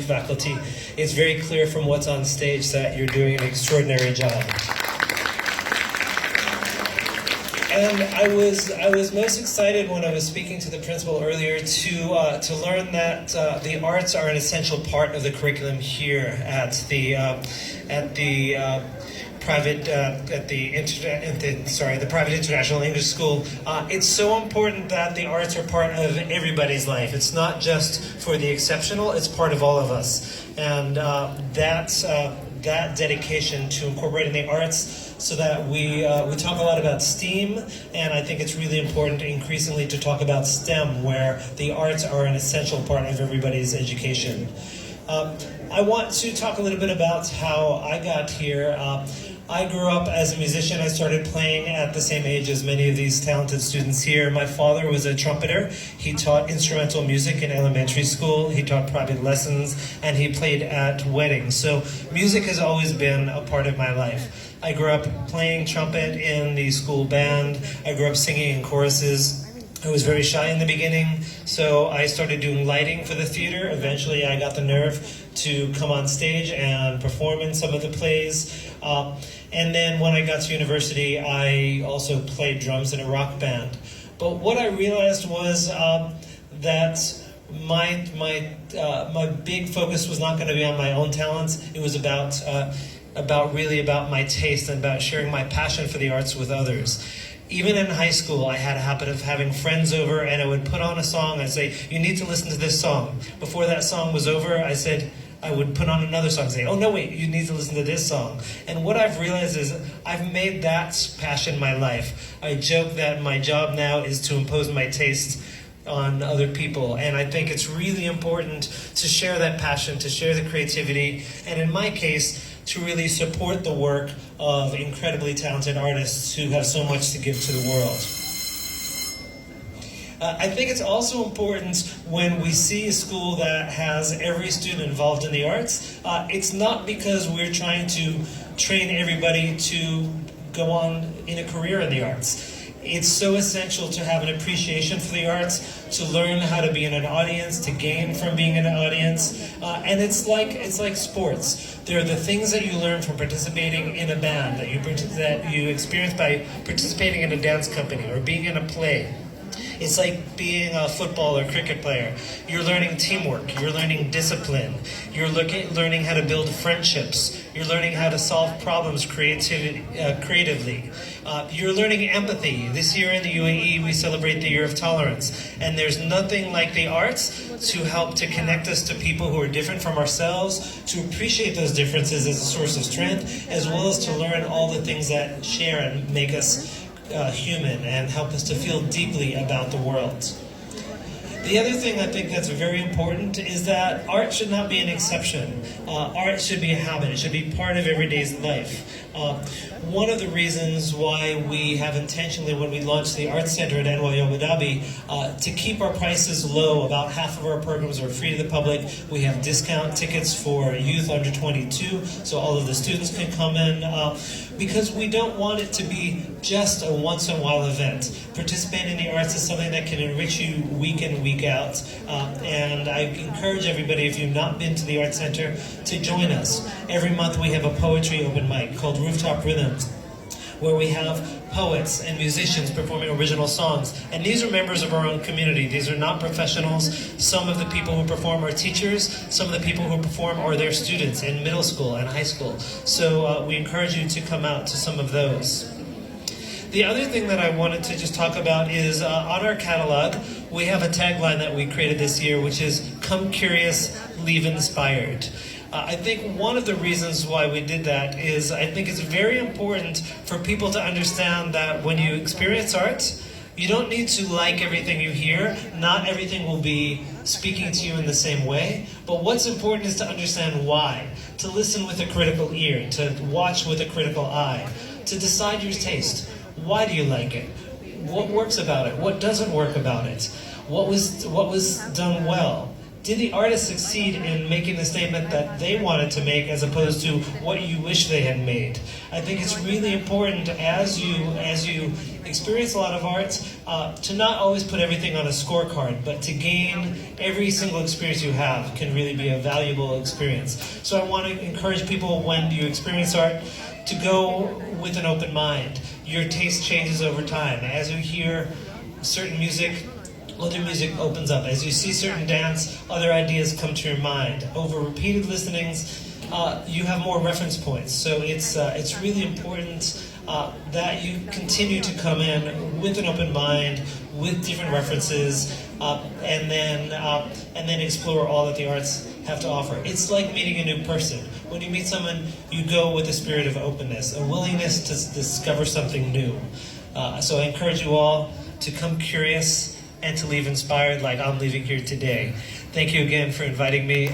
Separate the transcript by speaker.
Speaker 1: faculty. It's very clear from what's on stage that you're doing an extraordinary job. And I was most excited when I was speaking to the principal earlier to learn that the arts are an essential part of the curriculum here at the private international English school. It's so important that the arts are part of everybody's life. It's not just for the exceptional; it's part of all of us, and that dedication to incorporating the arts. So that we talk a lot about STEAM, and I think it's really important increasingly to talk about STEM, where the arts are an essential part of everybody's education. I want to talk a little bit about how I got here. I grew up as a musician. I started playing at the same age as many of these talented students here. My father was a trumpeter. He taught instrumental music in elementary school. He taught private lessons, and he played at weddings. So music has always been a part of my life. I grew up playing trumpet in the school band. I grew up singing in choruses. I was very shy in the beginning, so I started doing lighting for the theater. Eventually, I got the nerve to come on stage and perform in some of the plays. And then when I got to university, I also played drums in a rock band. But what I realized was that my big focus was not going to be on my own talents. It was about my taste and about sharing my passion for the arts with others. Even in high school, I had a habit of having friends over, and I would put on a song. I'd say, "You need to listen to this song." Before that song was over, I would put on another song and say, "Oh, no, wait, you need to listen to this song." And what I've realized is I've made that passion my life. I joke that my job now is to impose my taste on other people, and I think it's really important to share that passion, to share the creativity, and in my case, to really support the work of incredibly talented artists who have so much to give to the world. I think it's also important when we see a school that has every student involved in the arts. It's not because we're trying to train everybody to go on in a career in the arts. It's so essential to have an appreciation for the arts, to learn how to be in an audience, to gain from being in an audience, and it's like sports. There are the things that you learn from participating in a band, that you experience by participating in a dance company or being in a play. It's like being a football or cricket player. You're learning teamwork. You're learning discipline. You're learning how to build friendships. You're learning how to solve problems creatively. You're learning empathy. This year in the UAE, we celebrate the Year of Tolerance. And there's nothing like the arts to help to connect us to people who are different from ourselves, to appreciate those differences as a source of strength, as well as to learn all the things that share and make us human and help us to feel deeply about the world. The other thing I think that's very important is that art should not be an exception. Art should be a habit. It should be part of everyday life. One of the reasons why we have intentionally, when we launched the Arts Center at NYU Abudhabi, to keep our prices low. About half of our programs are free to the public. We have discount tickets for youth under 22, so all of the students can come in, because we don't want it to be just a once-in-a-while event. Participating in the arts is something that can enrich you week in, week out, and I encourage everybody, if you've not been to the Arts Center, to join us. Every month we have a poetry open mic called Rooftop Rhythms, where we have poets and musicians performing original songs. And these are members of our own community. These are not professionals. Some of the people who perform are teachers. Some of the people who perform are their students in middle school and high school. So we encourage you to come out to some of those. The other thing that I wanted to just talk about is on our catalog, we have a tagline that we created this year, which is "Come Curious, Leave Inspired." I think one of the reasons why we did that is I think it's very important for people to understand that when you experience art, you don't need to like everything you hear. Not everything will be speaking to you in the same way. But what's important is to understand why, to listen with a critical ear, to watch with a critical eye, to decide your taste. Why do you like it? What works about it? What doesn't work about it? What was done well? Did the artist succeed in making the statement that they wanted to make as opposed to what you wish they had made? I think it's really important as you experience a lot of arts, to not always put everything on a scorecard, but to gain every single experience you have can really be a valuable experience. So I want to encourage people, when you experience art, to go with an open mind. Your taste changes over time. As you hear certain music, other music opens up. As you see certain dance, other ideas come to your mind. Over repeated listenings, you have more reference points. So it's really important that you continue to come in with an open mind, with different references, and then explore all that the arts have to offer. It's like meeting a new person. When you meet someone, you go with a spirit of openness, a willingness to discover something new. So I encourage you all to come curious and to leave inspired like I'm leaving here today. Thank you again for inviting me.